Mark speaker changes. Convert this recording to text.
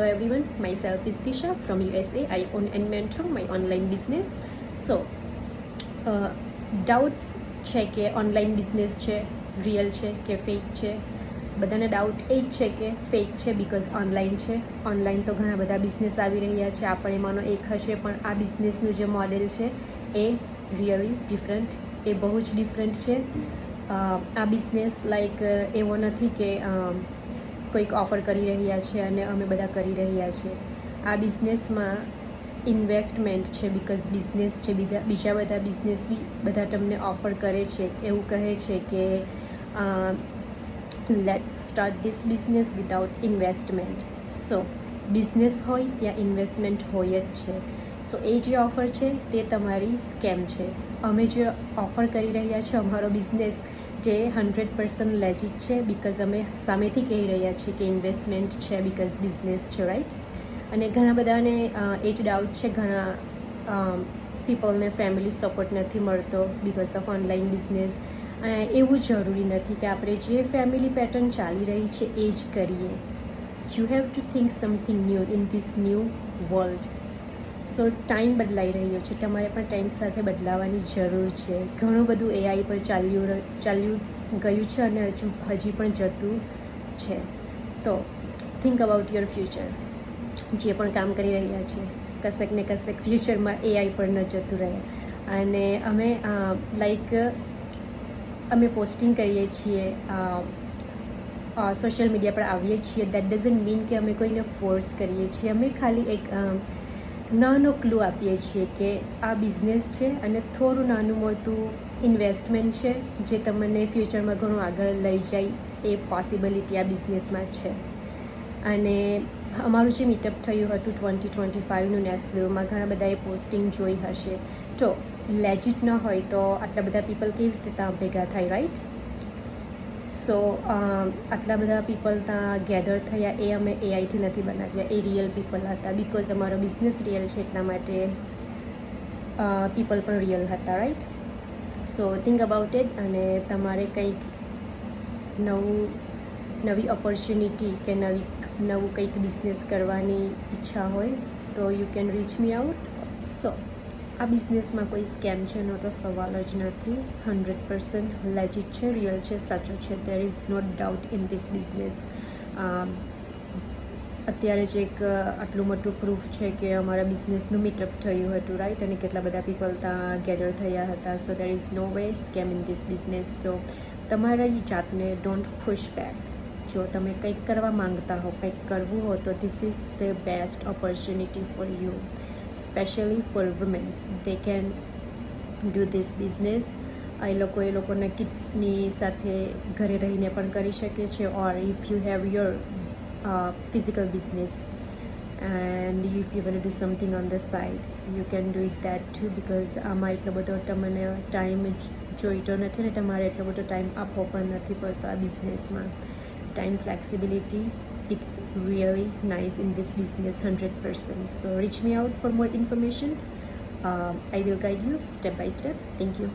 Speaker 1: Hello everyone, myself is Tisha from USA. I own and mentor my online business. So, doubts છે કે online business છે real છે કે fake છે? બધાને ડાઉટ એ જ છે કે ફેક છે બિકોઝ ઓનલાઈન છે. ઓનલાઈન તો ઘણા બધા બિઝનેસ આવી રહ્યા છે, આપણે એમાંનો એક હશે, પણ આ બિઝનેસનું જે મોડેલ છે એ રિયલી ડિફરન્ટ, એ બહુ જ ડિફરન્ટ છે. આ બિઝનેસ લાઈક એવો નથી કે કોઈક ઓફર કરી રહ્યા છે અને અમે બધા કરી રહ્યા છીએ. આ બિઝનેસમાં ઇન્વેસ્ટમેન્ટ છે બિકોઝ બિઝનેસ છે. બીજા બધા બિઝનેસ બી બધા તમને ઓફર કરે છે, એવું કહે છે કે let's start this business without investment. So business હોય ત્યાં ઇન્વેસ્ટમેન્ટ હોય જ છે. સો એ જે ઓફર છે તે તમારી સ્કેમ છે. અમે જે ઓફર કરી રહ્યા છીએ, અમારો બિઝનેસ જે 100% લેજિટ છે બિકોઝ અમે સામેથી કહી રહ્યા છીએ કે ઇન્વેસ્ટમેન્ટ છે બિકોઝ બિઝનેસ છે, રાઈટ? અને ઘણા બધાને એ જ ડાઉટ છે, ઘણા પીપલને ફેમિલી સપોર્ટ નથી મળતો બિકોઝ ઓફ ઓનલાઈન બિઝનેસ. એવું જરૂરી નથી કે આપણે જે ફેમિલી પેટર્ન ચાલી રહી છે એ જ કરીએ. You have to think something new in this new world. So time બદલાઈ રહ્યો છે, તમારે પણ ટાઈમ સાથે બદલાવાની જરૂર છે. ઘણું બધું એઆઈ પર ચાલ્યું ગયું છે અને હજી પણ જતું છે. તો થિંક અબાઉટ યોર ફ્યુચર. જે પણ કામ કરી રહ્યા છે, કશેક ને કશેક ફ્યુચરમાં એઆઈ પર ન જતું રહે. અને અમે પોસ્ટિંગ કરીએ છીએ, સોશિયલ મીડિયા પર આવીએ છીએ, દેટ ડઝન્ટ મીન કે અમે કોઈને ફોર્સ કરીએ છીએ. અમે ખાલી એક નાનો ક્લુ આપીએ છીએ કે આ બિઝનેસ છે અને થોડું નાનું મોટું ઇન્વેસ્ટમેન્ટ છે જે તમને ફ્યુચરમાં ઘણું આગળ લઈ જાય એ પોસિબિલિટી આ બિઝનેસમાં છે. અને અમારું જે મીટઅપ થયું હતું 2025નું નેશનલમાં, ઘણા બધાએ પોસ્ટિંગ જોઈ હશે. તો લેજિટ ન હોય તો આટલા બધા પીપલ કેવી રીતે ત્યાં ભેગા થાય, રાઈટ? સો આટલા બધા પીપલ ત્યાં ગેધર થયા એ અમે એઆઈથી નથી બનાવ્યા, એ રિયલ પીપલ હતા. બિકોઝ અમારો બિઝનેસ રિયલ છે એટલા માટે પીપલ પણ રિયલ હતા, right? So think about it. અને તમારે કંઈક નવી ઓપોર્ચ્યુનિટી કે નવું કંઈક બિઝનેસ કરવાની ઈચ્છા હોય તો you can reach me out. So આ બિઝનેસમાં કોઈ સ્કેમ છે એનો તો સવાલ જ નથી. 100% લેજિટ છે, રિયલ છે, સાચું છે. There is no doubt in this business. અત્યારે જ એક આટલું મોટું પ્રૂફ છે કે અમારા બિઝનેસનું મીટઅપ થયું હતું, રાઈટ? અને કેટલા બધા પીપલ ત્યાં ગેધર થયા હતા. So there is no way scam in this business. So તમારા જાતને ડોન્ટ પુશ બેક. જો તમે કંઈક કરવા માંગતા હો, કંઈક કરવું હોય તો this is the best opportunity for you, specially for womens. They can do this business. એ લોકોના કિડ્સની સાથે ઘરે રહીને પણ કરી શકે છે. Or if you have your physical business and if you want to do something on the side, you can do it that too, because આમાં એટલો બધો તમને ટાઈમ જોઈતો નથી ને તમારે એટલો બધો ટાઈમ આપવો પણ નથી પડતો આ બિઝનેસમાં. Time flexibility, it's really nice in this business, 100%. So reach me out for more information. I will guide you step by step. Thank you.